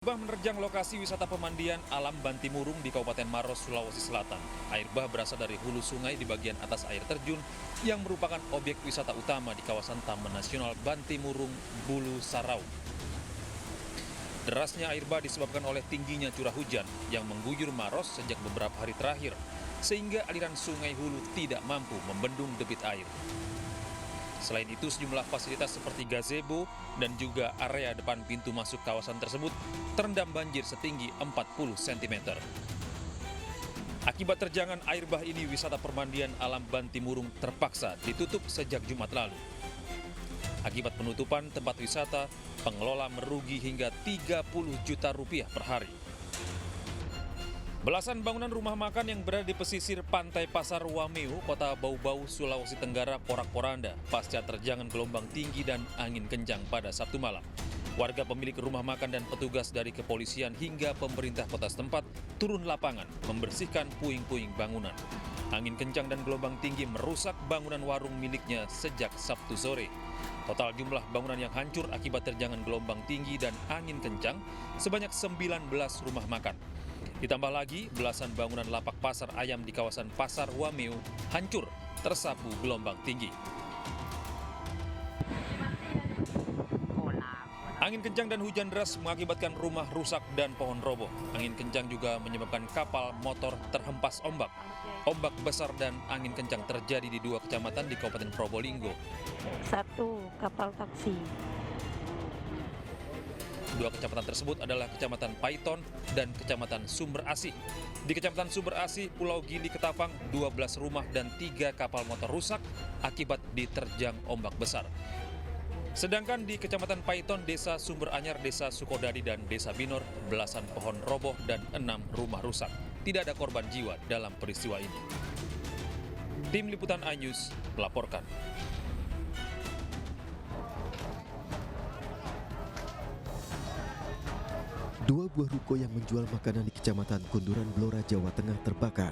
Bah menerjang lokasi wisata pemandian alam Bantimurung di Kabupaten Maros, Sulawesi Selatan. Air bah berasal dari hulu sungai di bagian atas air terjun yang merupakan objek wisata utama di kawasan Taman Nasional Bantimurung, Bulu Sarau. Derasnya air bah disebabkan oleh tingginya curah hujan yang mengguyur Maros sejak beberapa hari terakhir, sehingga aliran sungai hulu tidak mampu membendung debit air. Selain itu, sejumlah fasilitas seperti gazebo dan juga area depan pintu masuk kawasan tersebut terendam banjir setinggi 40 cm. Akibat terjangan air bah ini, wisata pemandian alam Bantimurung terpaksa ditutup sejak Jumat lalu. Akibat penutupan tempat wisata, pengelola merugi hingga 30 juta rupiah per hari. Belasan bangunan rumah makan yang berada di pesisir pantai Pasar Wameu, Kota Bau-Bau, Sulawesi Tenggara porak-poranda pasca terjangan gelombang tinggi dan angin kencang pada Sabtu malam. Warga pemilik rumah makan dan petugas dari kepolisian hingga pemerintah kota setempat turun lapangan membersihkan puing-puing bangunan. Angin kencang dan gelombang tinggi merusak bangunan warung miliknya sejak Sabtu sore. Total jumlah bangunan yang hancur akibat terjangan gelombang tinggi dan angin kencang sebanyak 19 rumah makan. Ditambah lagi, belasan bangunan lapak pasar ayam di kawasan Pasar Wameu hancur tersapu gelombang tinggi. Angin kencang dan hujan deras mengakibatkan rumah rusak dan pohon roboh. Angin kencang juga menyebabkan kapal motor terhempas ombak. Ombak besar dan angin kencang terjadi di 2 kecamatan di Kabupaten Probolinggo. 1 kapal taksi. 2 kecamatan tersebut adalah Kecamatan Paiton dan Kecamatan Sumber Asih. Di Kecamatan Sumber Asih, Pulau Gili Ketapang, 12 rumah dan 3 kapal motor rusak akibat diterjang ombak besar. Sedangkan di Kecamatan Paiton, Desa Sumber Anyar, Desa Sukodadi, dan Desa Binor, belasan pohon roboh dan 6 rumah rusak. Tidak ada korban jiwa dalam peristiwa ini. Tim Liputan iNews melaporkan. Dua buah ruko yang menjual makanan di Kecamatan Kunduran, Blora, Jawa Tengah terbakar.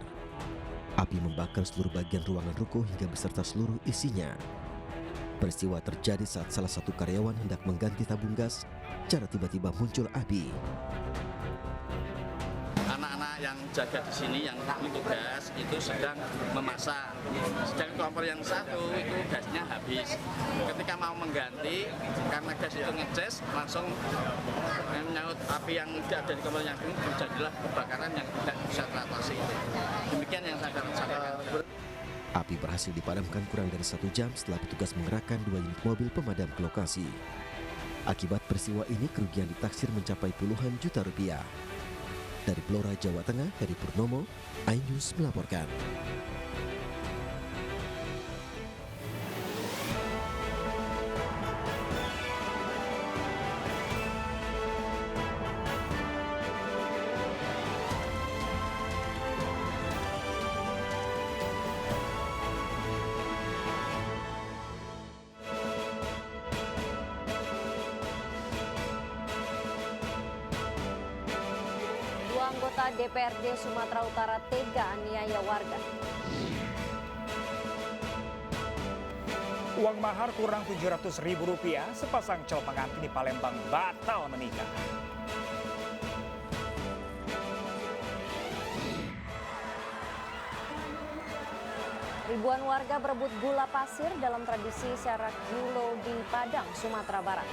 Api membakar seluruh bagian ruangan ruko hingga beserta seluruh isinya. Peristiwa terjadi saat salah satu karyawan hendak mengganti tabung gas, cara tiba-tiba muncul api. Anak-anak yang jaga di sini yang tugas itu sedang memasak. Sedang kompor yang satu itu gasnya habis. Ketika mau mengganti, karena gas itu ngeces, langsung menyaut api yang ada di kompor yang itu, terjadilah kebakaran yang tidak bisa teratasi. Demikian yang saya sampaikan. Api berhasil dipadamkan kurang dari 1 jam setelah petugas mengerahkan 2 unit mobil pemadam ke lokasi. Akibat peristiwa ini, kerugian ditaksir mencapai puluhan juta rupiah. Dari Blora, Jawa Tengah, Heri Purnomo, iNews melaporkan. Anggota DPRD Sumatera Utara tega aniaya warga. Uang mahar kurang Rp700.000, sepasang calon pengantin di Palembang batal menikah. Ribuan warga berebut gula pasir dalam tradisi syarak Yulo di Padang, Sumatera Barat.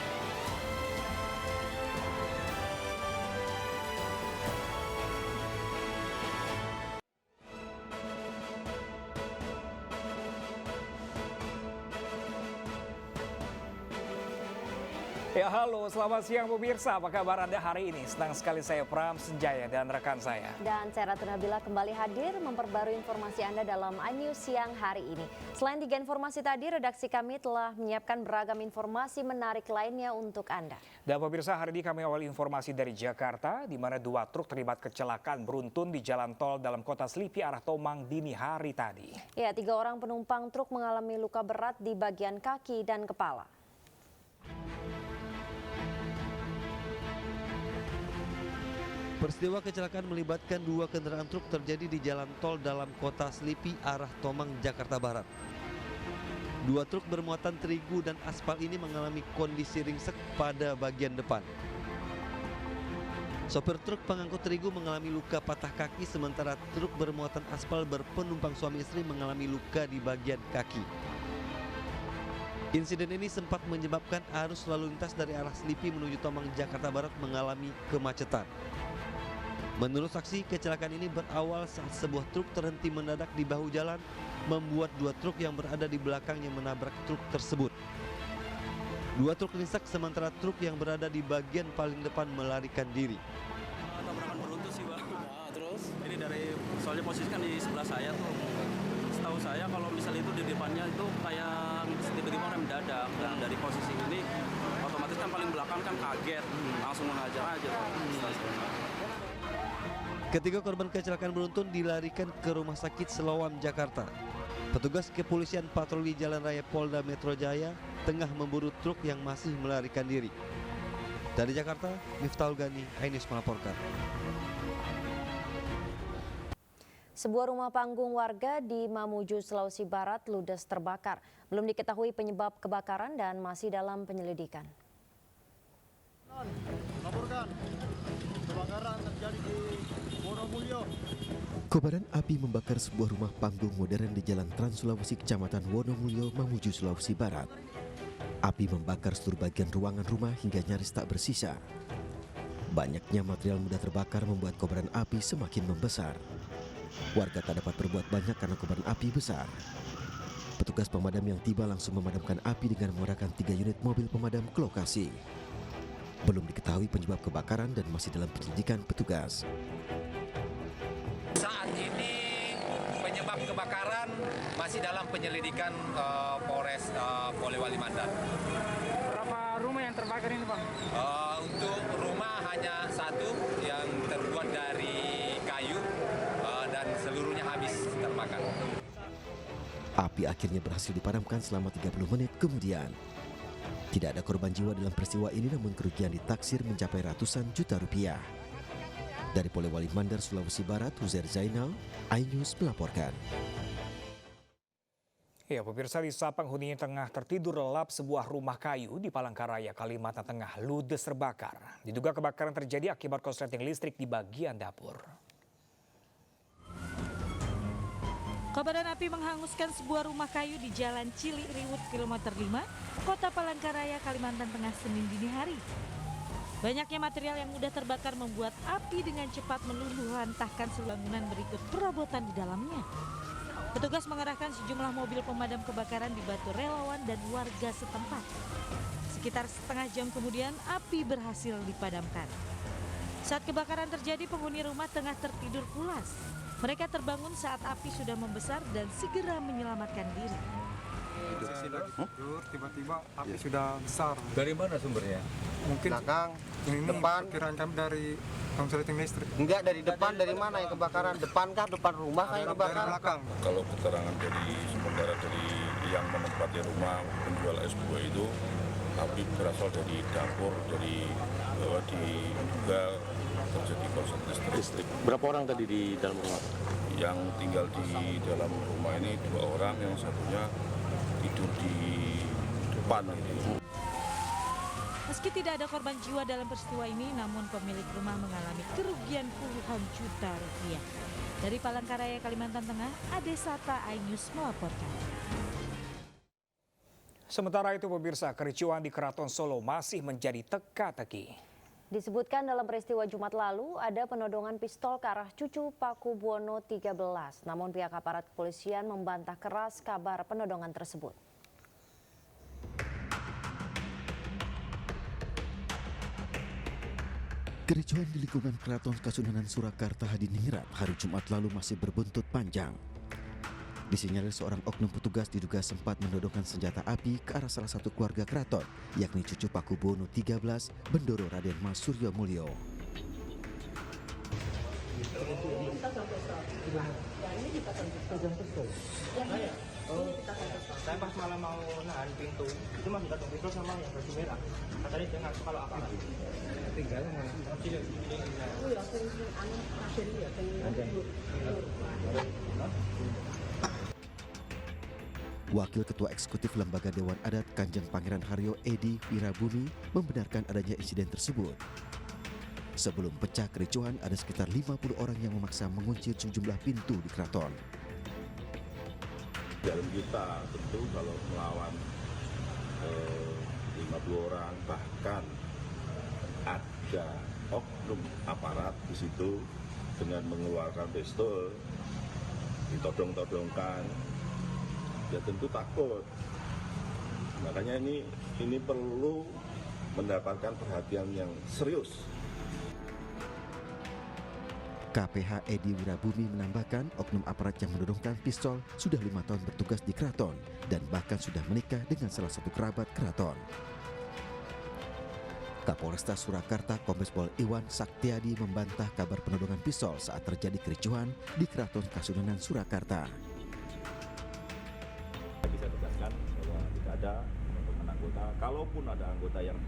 Ya halo, selamat siang pemirsa. Apa kabar Anda hari ini? Senang sekali saya Pram Senjaya dan rekan saya. Dan saya Ratu Nabila kembali hadir memperbarui informasi Anda dalam iNews siang hari ini. Selain 3 informasi tadi, redaksi kami telah menyiapkan beragam informasi menarik lainnya untuk Anda. Dan pemirsa, hari ini kami awali informasi dari Jakarta, di mana 2 truk terlibat kecelakaan beruntun di jalan tol dalam kota Selipi arah Tomang dini hari tadi. Ya, 3 orang penumpang truk mengalami luka berat di bagian kaki dan kepala. Peristiwa kecelakaan melibatkan 2 kendaraan truk terjadi di jalan tol dalam kota Selipi arah Tomang, Jakarta Barat. 2 truk bermuatan terigu dan aspal ini mengalami kondisi ringsek pada bagian depan. Sopir truk pengangkut terigu mengalami luka patah kaki, sementara truk bermuatan aspal berpenumpang suami istri mengalami luka di bagian kaki. Insiden ini sempat menyebabkan arus lalu lintas dari arah Selipi menuju Tomang, Jakarta Barat mengalami kemacetan. Menurut saksi, kecelakaan ini berawal saat sebuah truk terhenti mendadak di bahu jalan, membuat dua truk yang berada di belakangnya menabrak truk tersebut. Dua truk ringsek, sementara truk yang berada di bagian paling depan melarikan diri. Tabrakan beruntun sih Bang. Nah, terus ini soalnya posisi kan di sebelah saya tuh. Setahu saya kalau misalnya itu di depannya itu kayak tiba-tiba orang mendadak, dan dari posisi ini otomatis kan paling belakang kan kaget, langsung menghajar aja. Ketiga korban kecelakaan beruntun dilarikan ke Rumah Sakit Selawam, Jakarta. Petugas kepolisian patroli Jalan Raya Polda Metro Jaya tengah memburu truk yang masih melarikan diri. Dari Jakarta, Miftahul Gani, iNews melaporkan. Sebuah rumah panggung warga di Mamuju, Sulawesi Barat ludes terbakar. Belum diketahui penyebab kebakaran dan masih dalam penyelidikan. Laporkan, kebakaran terjadi di Wonomulyo. Kobaran api membakar sebuah rumah panggung modern di Jalan Trans Sulawesi, Kecamatan Wonomulyo, Mamuju, Sulawesi Barat. Api membakar seluruh bagian ruangan rumah hingga nyaris tak bersisa. Banyaknya material mudah terbakar membuat kobaran api semakin membesar. Warga tak dapat berbuat banyak karena kobaran api besar. Petugas pemadam yang tiba langsung memadamkan api dengan mengerahkan 3 unit mobil pemadam ke lokasi. Belum diketahui penyebab kebakaran dan masih dalam penyelidikan petugas. Saat ini penyebab kebakaran masih dalam penyelidikan Polres Polewali Mandar. Berapa rumah yang terbakar ini, Bang? Untuk rumah hanya satu yang terbuat dari kayu dan seluruhnya habis terbakar. Api akhirnya berhasil dipadamkan selama 30 menit kemudian. Tidak ada korban jiwa dalam peristiwa ini, namun kerugian ditaksir mencapai ratusan juta rupiah. Dari Polewali Mandar, Sulawesi Barat, Huzair Zainal, iNews melaporkan. Ya, pemirsa, di saat penghuni tengah tertidur lelap, sebuah rumah kayu di Palangkaraya, Kalimantan Tengah ludes terbakar. Diduga kebakaran terjadi akibat korsleting listrik di bagian dapur. Kobaran api menghanguskan sebuah rumah kayu di Jalan Cili Riwut, kilometer 5, Kota Palangkaraya, Kalimantan Tengah, Senin dini hari. Banyaknya material yang mudah terbakar membuat api dengan cepat meluluhlantahkan seluruh bangunan berikut perabotan di dalamnya. Petugas mengerahkan sejumlah mobil pemadam kebakaran dibantu relawan dan warga setempat. Sekitar setengah jam kemudian api berhasil dipadamkan. Saat kebakaran terjadi, penghuni rumah tengah tertidur pulas. Mereka terbangun saat api sudah membesar dan segera menyelamatkan diri. Tiba-tiba api sudah besar. Dari mana sumbernya? Mungkin Belakang, ini depan. Kiraan kami dari korsleting listrik. Enggak, dari depan, dari mana yang kebakaran? Depan kah? Depan rumah kah yang Dari kebakaran? belakang. Kalau keterangan dari sementara dari yang menempati rumah penjual es buah itu, api berasal dari dapur, dari bahwa diduga terjadi korsleting listrik. Berapa orang tadi di dalam rumah? Yang tinggal di dalam rumah ini 2 orang, yang satunya tidur di depan ini. Meski tidak ada korban jiwa dalam peristiwa ini, namun pemilik rumah mengalami kerugian puluhan juta rupiah. Dari Palangkaraya, Kalimantan Tengah, Ade Sata, iNews melaporkan. Sementara itu, pemirsa, kericuan di Keraton Solo masih menjadi teka-teki. Disebutkan dalam peristiwa Jumat lalu ada penodongan pistol ke arah cucu Pakubuwono 13. Namun pihak aparat kepolisian membantah keras kabar penodongan tersebut. Kericuan di lingkungan Keraton Kasunanan Surakarta Hadiningrat hari Jumat lalu masih berbuntut panjang. Disinyalir seorang oknum petugas diduga sempat menodongkan senjata api ke arah salah satu keluarga keraton, yakni cucu Pakubuwono 13, Bendoro Raden Mas Suryo Mulyo. Saya pas malam mau nahan pintu, itu masih datang pistol sama yang baju merah. Katanya dia ngaku kalau apa lagi. Tinggal mana? Oh ya, Wakil Ketua Eksekutif Lembaga Dewan Adat Kanjeng Pangeran Haryo Edi Wirabumi membenarkan adanya insiden tersebut. Sebelum pecah kericuhan, ada sekitar 50 orang yang memaksa mengunci sejumlah pintu di keraton. Dalam kita tentu kalau melawan 50 orang, bahkan ada oknum aparat di situ dengan mengeluarkan pistol, ditodong-todongkan, ya tentu takut. Makanya ini perlu mendapatkan perhatian yang serius. KPH Edi Wirabumi menambahkan oknum aparat yang menodongkan pistol sudah 5 tahun bertugas di keraton dan bahkan sudah menikah dengan salah satu kerabat keraton. Kapolresta Surakarta Kombes Pol Iwan Saktiadi membantah kabar penodongan pistol saat terjadi kericuhan di Keraton Kasunanan Surakarta. Bisa tegaskan bahwa tidak ada penodongan anggota. Kalaupun ada anggota yang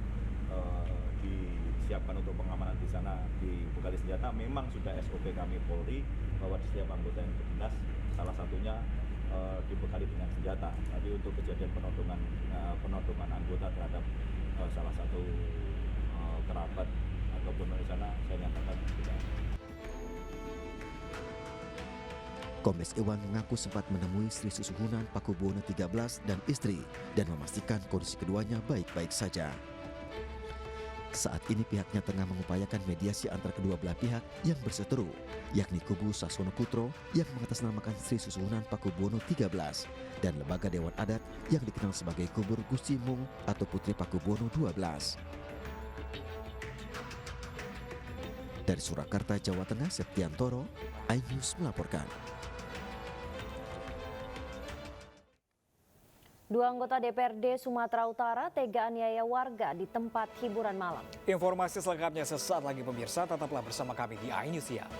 disiapkan untuk pengamanan di sana dibekali senjata, memang sudah SOP kami Polri bahwa di setiap anggota yang berdinas salah satunya dibekali dengan senjata. Tapi untuk kejadian penodongan anggota terhadap salah satu kerabat ataupun di sana, saya nyatakan tidak. Kombes Iwan mengaku sempat menemui Sri Susuhunan Pakubuwono XIII dan istri dan memastikan kondisi keduanya baik-baik saja. Saat ini pihaknya tengah mengupayakan mediasi antara kedua belah pihak yang berseteru, yakni kubu Sasono Putro yang mengatasnamakan Sri Susuhunan Pakubuwono XIII dan lembaga Dewan Adat yang dikenal sebagai kubur Gusti Mung atau Putri Pakubuwono XII. Dari Surakarta, Jawa Tengah, Septiantoro, iNews melaporkan. Dua anggota DPRD Sumatera Utara tega aniaya warga di tempat hiburan malam. Informasi selengkapnya sesaat lagi pemirsa, tetaplah bersama kami di iNews Siang.